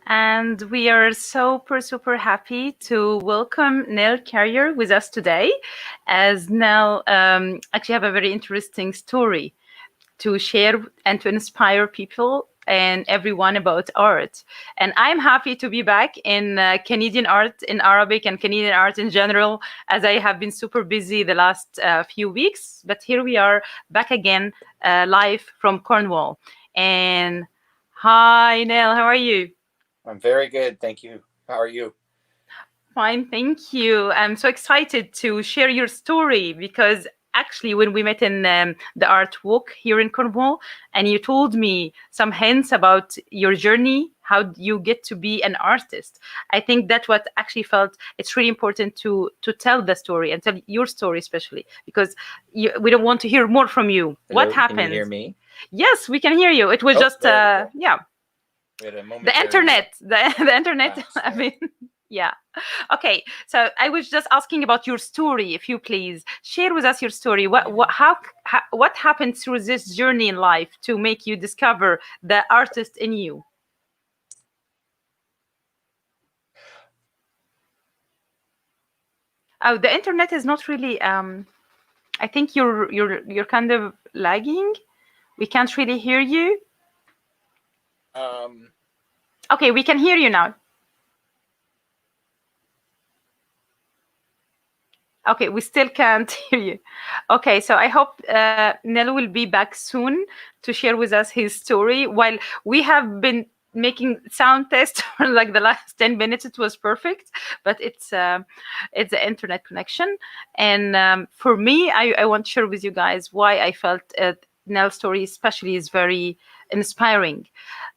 And we are super happy to welcome Nell Carriere with us today, as Nell actually have a very interesting story to share and to inspire people and everyone about art. And I'm happy to be back in Canadian art in Arabic and Canadian art in general, as I have been super busy the last few weeks. But here we are back again live from Cornwall. And hi, Nell, how are you? I'm very good, thank you. How are you? Fine, thank you. I'm so excited to share your story because actually when we met in the art walk here in Cornwall, and you told me some hints about your journey, how you get to be an artist, I think that's what actually felt it's really important to tell the story and tell your story, especially because we don't want to hear more from you. Hello, What happened? Can you hear me? Yes, we can hear you. It was just yeah. We had a The internet, the internet. I sorry. mean, yeah. Okay, so I was just asking about your story. If you please share with us your story. What happened through this journey in life to make you discover the artist in you? Oh, the internet is not really. I think you're kind of lagging. We can't really hear you. Okay, we can hear you now. Okay, we still can't hear you. Okay, so I hope Nell will be back soon to share with us his story. While we have been making sound tests for like the last 10 minutes, it was perfect, but it's the internet connection. And for me, I want to share with you guys why I felt Nell's story especially is very inspiring,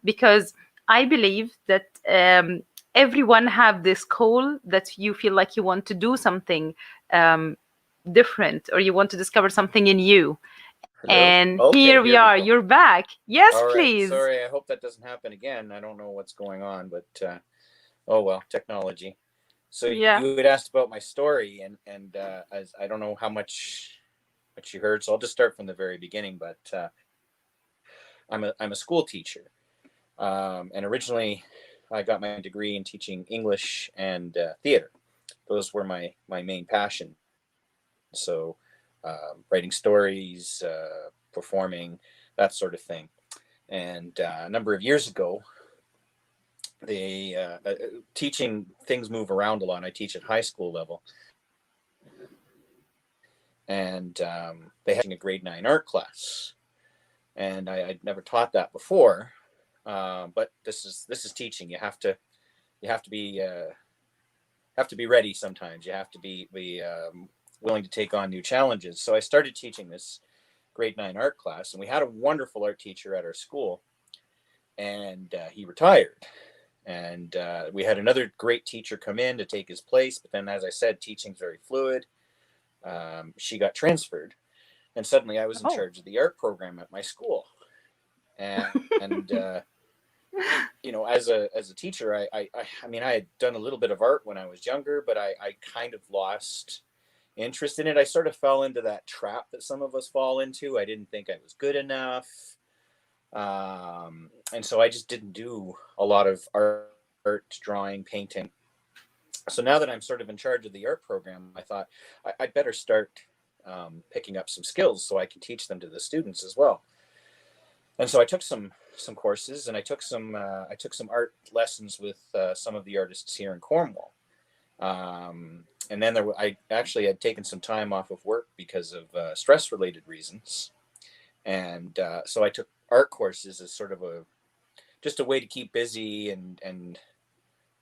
because I believe that everyone have this call that you feel like you want to do something different, or you want to discover something in you. Hello? And Okay, here we are. You're back. Yes, all right. please. Sorry, I hope that doesn't happen again. I don't know what's going on, but oh well, technology. So Yeah. you had asked about my story, and as I don't know how much you heard, so I'll just start from the very beginning. But I'm a school teacher, and originally I got my degree in teaching English and theater. Those were my main passion. So writing stories, performing, that sort of thing. And a number of years ago, teaching, things move around a lot. I teach at high school level. And they had a grade 9 art class. And I'd never taught that before. But this is teaching. You have to be ready sometimes. You have to be willing to take on new challenges. So I started teaching this grade 9 art class, and we had a wonderful art teacher at our school, and he retired. And we had another great teacher come in to take his place, but then, as I said, teaching's very fluid. She got transferred, and suddenly I was in charge of the art program at my school. And you know, as a teacher, I mean, I had done a little bit of art when I was younger, but I kind of lost interest in it. I sort of fell into that trap that some of us fall into. I didn't think I was good enough. And so I just didn't do a lot of art, drawing, painting. So now that I'm sort of in charge of the art program, I thought I'd better start picking up some skills so I can teach them to the students as well. And so I took some some courses, and I took some art lessons with some of the artists here in Cornwall. And then I actually had taken some time off of work because of stress related reasons. And so I took art courses as sort of just a way to keep busy and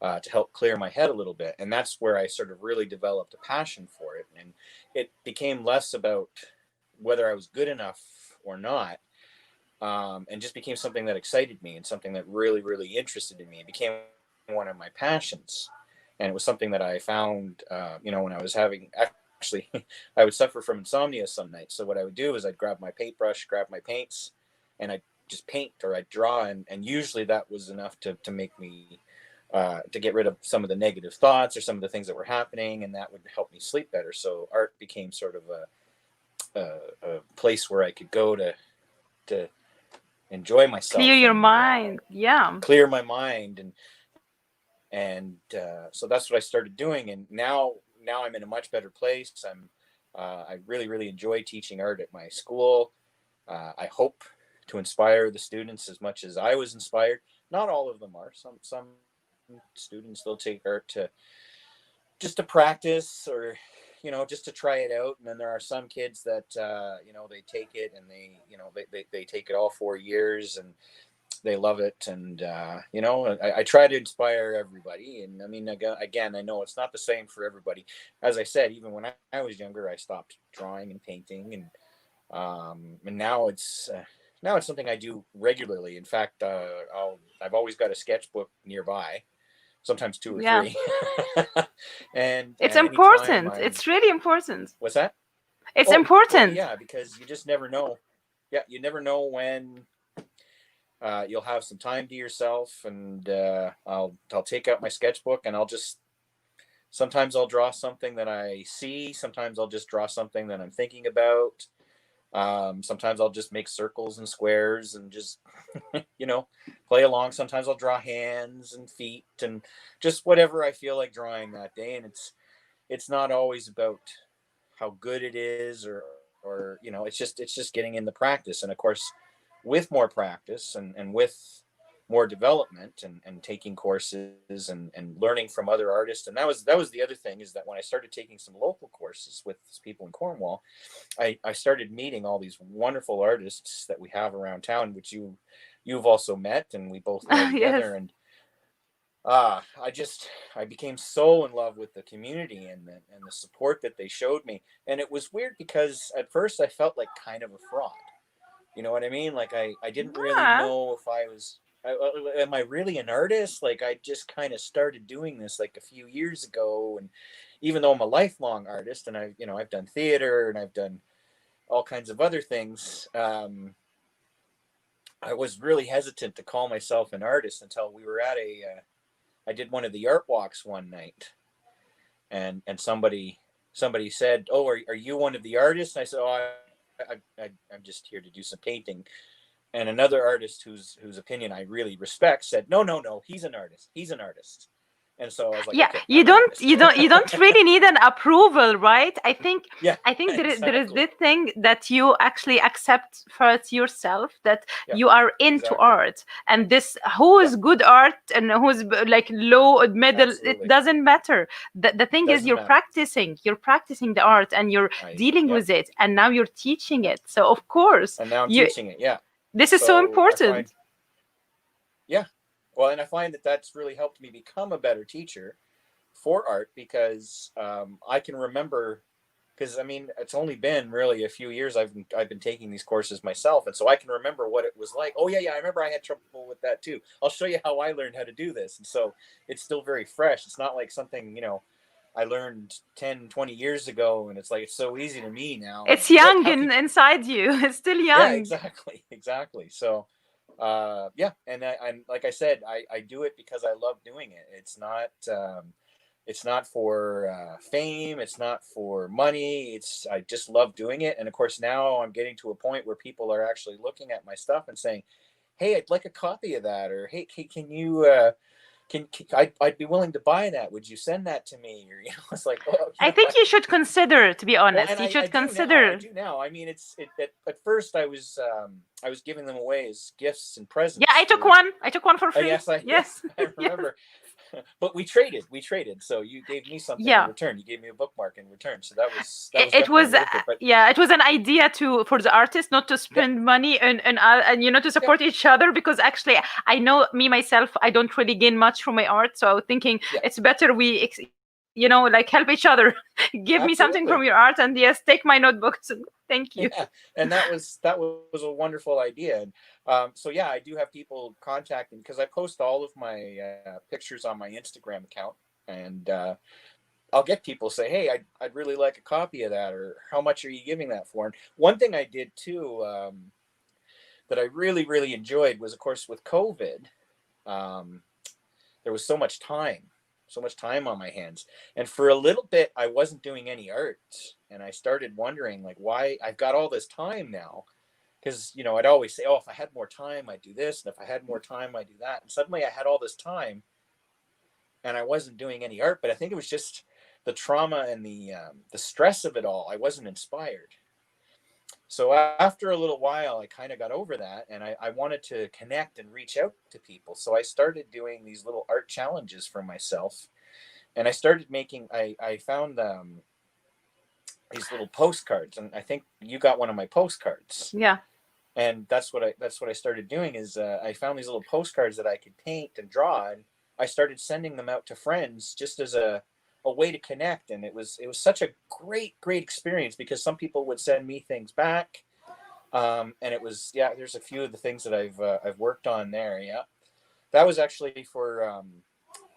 to help clear my head a little bit. And that's where I sort of really developed a passion for it. And it became less about whether I was good enough or not, and just became something that excited me and something that really, really interested in me. It became one of my passions. And it was something that I found, when I was having, actually, I would suffer from insomnia some nights. So what I would do is I'd grab my paintbrush, grab my paints, and I'd just paint or I'd draw. And usually that was enough to make me, to get rid of some of the negative thoughts or some of the things that were happening. And that would help me sleep better. So art became sort of a place where I could go to enjoy myself. Clear your mind. Yeah. Clear my mind. And so that's what I started doing. And now I'm in a much better place. I really, really enjoy teaching art at my school. I hope to inspire the students as much as I was inspired. Not all of them are. Some students, they'll take art just to practice or, just to try it out. And then there are some kids that, they take it and they take it all 4 years and they love it. And, I try to inspire everybody. And I mean, again, I know it's not the same for everybody. As I said, even when I was younger, I stopped drawing and painting, and now it's something I do regularly. In fact, I've always got a sketchbook nearby, sometimes 2 or 3. and it's important. It's really important. What's that? It's important. Yeah, because you just never know. Yeah, you never know when you'll have some time to yourself, and I'll take out my sketchbook and sometimes I'll draw something that I see. Sometimes I'll just draw something that I'm thinking about. Sometimes I'll just make circles and squares and just, play along. Sometimes I'll draw hands and feet and just whatever I feel like drawing that day. And it's not always about how good it is or it's just getting in the practice. And of course, with more practice and with more development and taking courses and learning from other artists. And that was the other thing, is that when I started taking some local courses with people in Cornwall, I started meeting all these wonderful artists that we have around town, which you've also met, and we both know together. Yes. And I became so in love with the community and the support that they showed me. And it was weird because at first I felt like kind of a fraud. You know what I mean? Like I didn't really know if am I really an artist? Like I just kind of started doing this like a few years ago. And even though I'm a lifelong artist and I've done theater and I've done all kinds of other things, I was really hesitant to call myself an artist until we were at I did one of the art walks one night, and somebody said, "Oh, are you one of the artists?" And I said, "Oh, I'm just here to do some painting." And another artist whose opinion I really respect said, "No, he's an artist. He's an artist." And so I was like, Yeah, okay, you don't really need an approval, right? I think exactly. there is this thing that you actually accept first yourself, that you are into art, and this who is good art and who's like low middle, it doesn't matter. The thing is you're practicing the art and you're dealing with it, and now you're teaching it. So of course, and now I'm teaching it. Yeah, this is so important. Well, and I find that that's really helped me become a better teacher for art, because I can remember, because I mean, it's only been really a few years I've been taking these courses myself, and so I can remember what it was like. Oh yeah, I remember I had trouble with that too. I'll show you how I learned how to do this. And so it's still very fresh. It's not like something, I learned 10, 20 years ago, and it's like, it's so easy to me now. It's young inside you. It's still young. Yeah, exactly. So and I'm like I said, I do it because I love doing it. It's not for fame, it's not for money, I just love doing it. And of course now I'm getting to a point where people are actually looking at my stuff and saying, "Hey, I'd like a copy of that," or "Hey, can you I'd be willing to buy that. Would you send that to me? Or, it's like, oh, I think you should consider, to be well, honest. and You I should do now. I consider. do now. I mean, at first I was giving them away as gifts and presents. Yeah, I took one. I took one for free. Yes, yes. I remember. But we traded. So you gave me something in return. You gave me a bookmark in return. So that was it was worth it, but it was an idea for the artist not to spend money and to support each other, because actually I know me myself, I don't really gain much from my art, so I was thinking it's better we like help each other. Give me something from your art, and yes, take my notebooks. Thank you. Yeah, and that was a wonderful idea. And so yeah, I do have people contacting, because I post all of my pictures on my Instagram account, and I'll get people say, hey, I'd really like a copy of that, or how much are you giving that for? And one thing I did too that I really, really enjoyed was, of course, with COVID, there was so much time on my hands. And for a little bit, I wasn't doing any art. And I started wondering, like, why I've got all this time now. Because, I'd always say, oh, if I had more time, I'd do this. And if I had more time, I'd do that. And suddenly I had all this time and I wasn't doing any art. But I think it was just the trauma and the stress of it all. I wasn't inspired. So after a little while, I kind of got over that, and I wanted to connect and reach out to people. So I started doing these little art challenges for myself, and I started making, I found these little postcards, and I think you got one of my postcards. Yeah. And that's what I started doing is I found these little postcards that I could paint and draw, and I started sending them out to friends just as a way to connect. And it was such a great experience, because some people would send me things back, and it was there's a few of the things that I've worked on there. That was actually for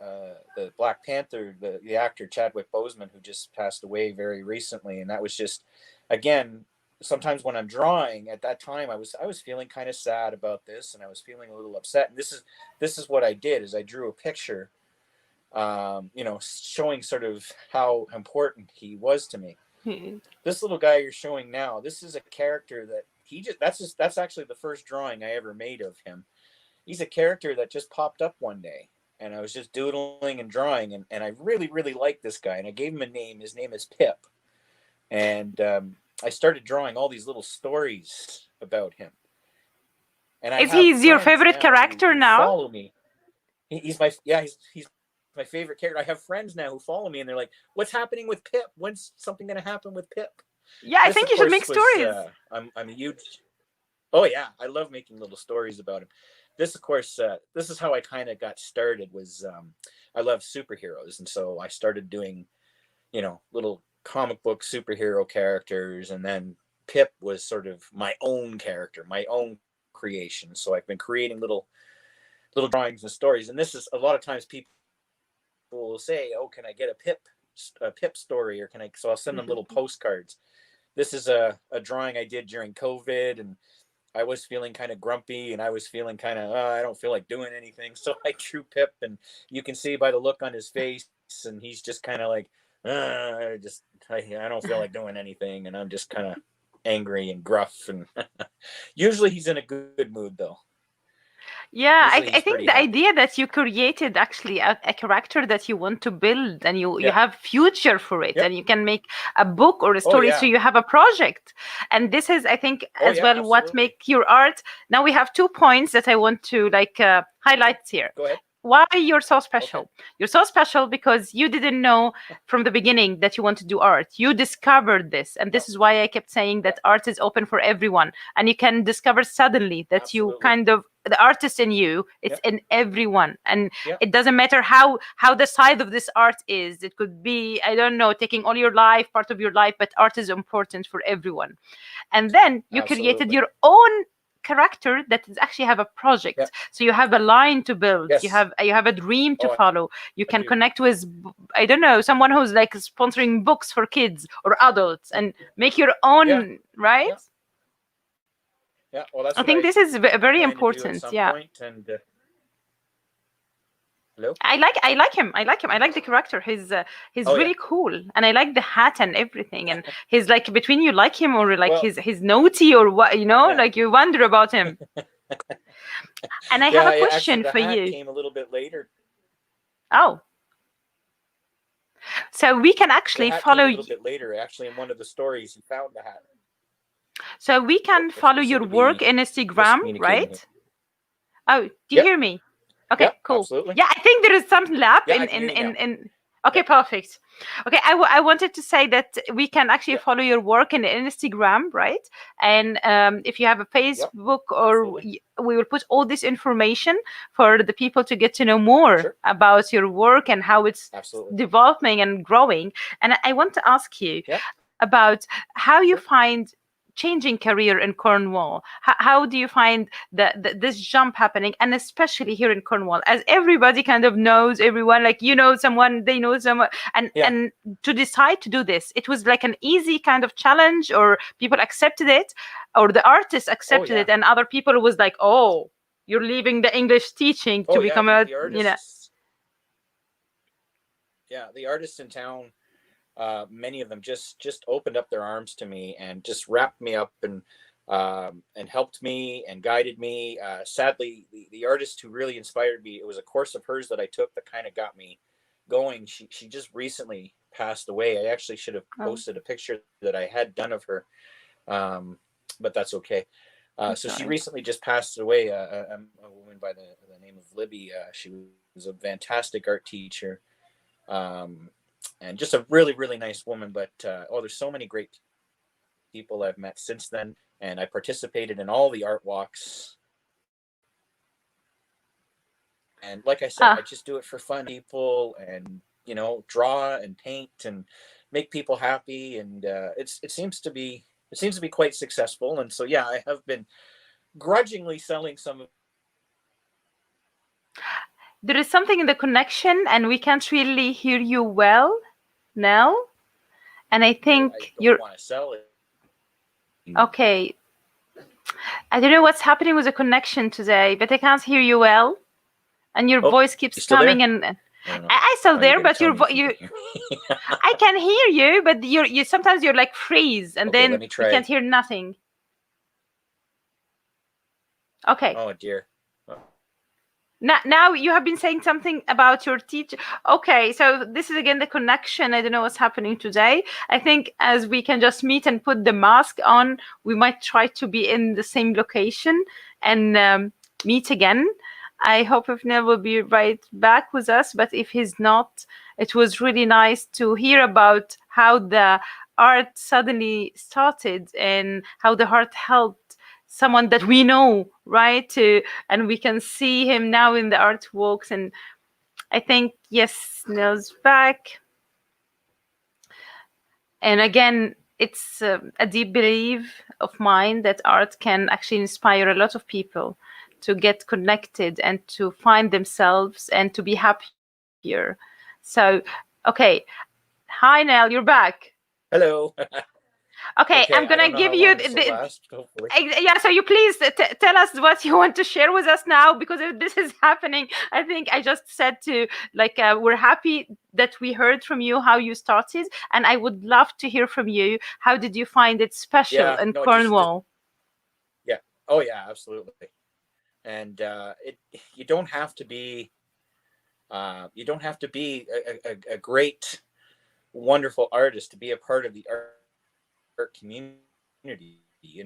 the Black Panther, the actor Chadwick Boseman, who just passed away very recently. And that was just, again, sometimes when I'm drawing at that time, I was feeling kind of sad about this, and I was feeling a little upset. And this is what I did, is I drew a picture showing sort of how important he was to me. This little guy you're showing now, this is a character that that's actually the first drawing I ever made of him. He's a character that just popped up one day, and I was just doodling and drawing, and I really, really liked this guy, and I gave him a name. His name is Pip. And I started drawing all these little stories about him. And is he your favorite character now? Follow me. He's my favorite character. I have friends now who follow me, and they're like, what's happening with Pip? When's something going to happen with Pip? Yeah, I think you should make stories. I'm a huge... Oh, yeah. I love making little stories about him. This, of course, this is how I kind of got started, was I love superheroes. And so I started doing, little comic book superhero characters. And then Pip was sort of my own character, my own creation. So I've been creating little drawings and stories. And this is, a lot of times people will say, oh, can I get a Pip story, or can I? So I'll send them little postcards. This is a drawing I did during COVID, and I was feeling kind of grumpy, and I was feeling kind of, I don't feel like doing anything. So I drew Pip, and you can see by the look on his face, and he's just kind of like, I don't feel like doing anything, and I'm just kind of angry and gruff. And usually he's in a good mood, though. Yeah, I think the idea that you created actually a character that you want to build, and you have future for it, and you can make a book or a story, so you have a project. And this is, I think, what make your art. Now we have 2 points that I want to highlight here. Go ahead. Why you're so special? Okay. You're so special because you didn't know from the beginning that you want to do art. You discovered this, and this is why I kept saying that art is open for everyone, and you can discover suddenly that you kind of, the artist in you, it's in everyone, and it doesn't matter how the side of this art is. It could be, I don't know, taking all your life, part of your life, but art is important for everyone. And then you created your own character that is actually have a project, so you have a line to build, you have a dream to follow. You can connect with, I don't know, someone who's like sponsoring books for kids or adults, and make your own, right? Well, that's I think this is very important. Hello? I like him. I like the character. He's really cool, and I like the hat and everything. And he's like, between you like him or like he's naughty or what, like you wonder about him. And I have a question for you. Came a little bit later. Oh, so we can The actually hat came follow. a little bit later. Actually, in one of the stories, he found the hat. So we can Which follow we seem your to work be in Instagram, miscommunicating here. right? Oh, do you Yep. hear me? Okay, Yep. cool. Absolutely. Yeah, I think there is some lap Yeah, I can hear you now. in. Okay, Yep. perfect. Okay, I wanted to say that we can actually Yep. follow your work in Instagram, right? And if you have a Yep. Facebook, or Absolutely. we will put all this information for the people to get to know more Sure. about your work and how it's Absolutely. developing and growing. And I want to ask you Yep. about how you Sure. find changing career in Cornwall. How do you find this jump happening, and especially here in Cornwall, as everybody kind of knows everyone, like you know someone, they know someone, and Yeah. and to decide to do this, it was like an easy kind of challenge, or people accepted it, or the artists Oh accepted yeah. it, and other people was like, oh, you're leaving the English teaching to Oh yeah. become The, a, the artists. Yeah, the artists in town. Many of them just opened up their arms to me and just wrapped me up and helped me and guided me. Sadly, the artist who really inspired me, it was a course of hers that I took that kind of got me going. She just recently passed away. I actually should have oh, posted a picture that I had done of her, um, but that's okay. I'm So she sorry. recently just passed away. A woman by the name of Libby. She was a fantastic art teacher. Um, and just a really really nice woman, but there's so many great people I've met since then, and I participated in all the art walks, and like I said, I Ah, just do it for fun, people, and draw and paint and make people happy, and it seems to be quite successful. And so yeah, I have been grudgingly selling some of. there is something in the connection, and we can't really hear you well now. And I I think don't you're want to sell it. okay. I don't know what's happening with the connection today, but I can't hear you well, and your Oh, voice you keeps still coming. there? And I don't know. I still Oh, you there, got to but tell me if you you can hear me. I can hear you, but you sometimes you're like freeze, and Okay, then let me we try. can't hear nothing. Okay. Oh dear. Now you have been saying something about your teacher. Okay, so this is again the connection. I don't know what's happening today. I think as we can just meet and put the mask on, we might try to be in the same location and meet again. I hope if Neil will be right back with us, but if he's not, it was really nice to hear about how the art suddenly started and how the art helped someone that we know, right? And we can see him now in the art walks. And I think, yes, Neil's back. And again, it's a deep belief of mine that art can actually inspire a lot of people to get connected and to find themselves and to be happier. So, okay. Hi, Nell, you're back. Hello. Okay, I'm Okay, I gonna don't know give how you long this will last, hopefully. yeah. So you please tell us what you want to share with us now, because if this is happening, I think I just said to like we're happy that we heard from you how you started, and I would love to hear from you. How did you find it special Yeah, in no, just Cornwall? yeah. Oh yeah, absolutely. And it you don't have to be a great, wonderful artist to be a part of the art community.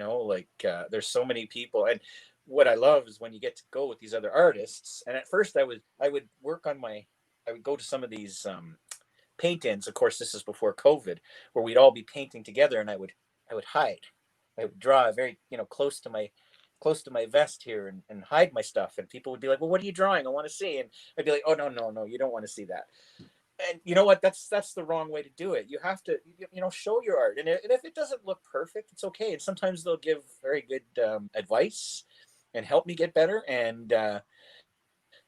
Like there's so many people, and what I love is when you get to go with these other artists. And at first, I would work on my, I would go to some of these paint-ins. Of course, this is before COVID, where we'd all be painting together, and I would hide. I would draw very close to my vest here, and hide my stuff. And people would be like, "Well, what are you drawing? I want to see." And I'd be like, "Oh no, no, no, you don't want to see that." And you know what? That's the wrong way to do it. You have to show your art, and if it doesn't look perfect, it's okay. And sometimes they'll give very good advice and help me get better. And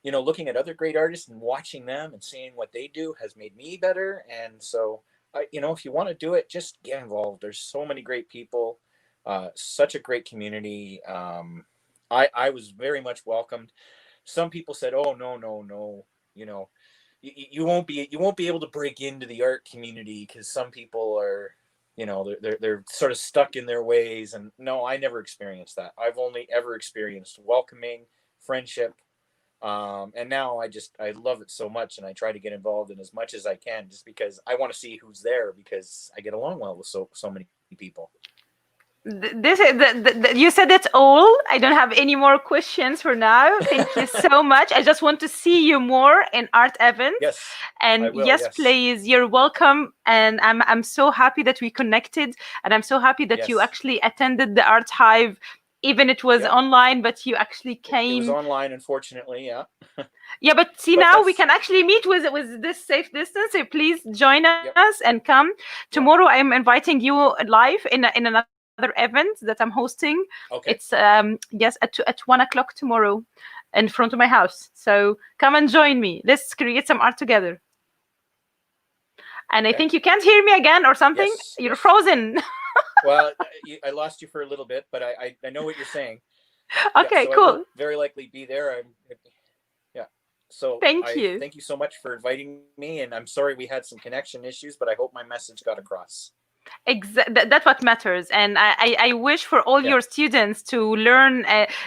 looking at other great artists and watching them and seeing what they do has made me better. And so, if you want to do it, just get involved. There's so many great people, such a great community. I was very much welcomed. Some people said, "Oh no, no, no," you know, you won't be able to break into the art community because some people are, they're sort of stuck in their ways. And no, I never experienced that. I've only ever experienced welcoming, friendship, And now I love it so much, and I try to get involved in as much as I can, just because I want to see who's there, because I get along well with so many people. This is you said it's all. I don't have any more questions for now. Thank you so much. I just want to see you more in art events. Yes, and I will, yes, yes. please, you're welcome. And I'm so happy that we connected, and I'm so happy that you Yes. actually attended the Art Hive, even it was Yep. online, but you actually came. It was online, unfortunately, yeah. Yeah, but see, But now we that's- can actually meet with this safe distance. So please join us Yep. and come. Tomorrow I'm inviting you live in another event that I'm hosting. Okay. It's yes, at 1 o'clock tomorrow in front of my house. So come and join me. Let's create some art together. And I Okay. think you can't hear me again or something. Yes, You're yes. frozen. Well, I lost you for a little bit, but I know what you're saying. Okay, Yeah, so cool. I will very likely be there. Yeah. So Thank you. Thank you so much for inviting me, and I'm sorry we had some connection issues, but I hope my message got across. That's what matters, and I wish for all Yeah. your students to learn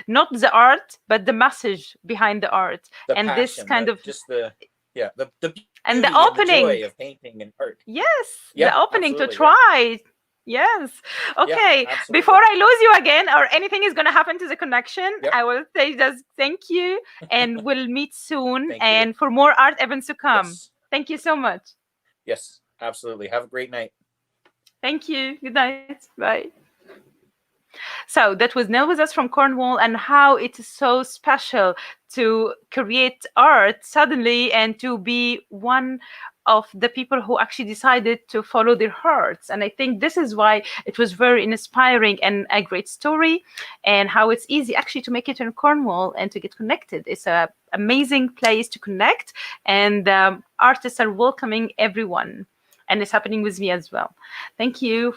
not the art but the message behind the art, The and passion, this kind of just the beauty and the and the opening. joy of painting and art. Yes, Yeah, the opening to absolutely, try. Yes. Okay. Yeah, absolutely. Before I lose you again, or anything is going to happen to the connection, Yep. I will say just thank you, and we'll meet soon. Thank and you. for more art events to come. Yes. Thank you so much. Yes, absolutely. Have a great night. Thank you. Good night. Bye. So that was Nell with us from Cornwall, and how it is so special to create art suddenly and to be one of the people who actually decided to follow their hearts. And I think this is why it was very inspiring and a great story, and how it's easy actually to make it in Cornwall and to get connected. It's an amazing place to connect, and artists are welcoming everyone. And it's happening with me as well. Thank you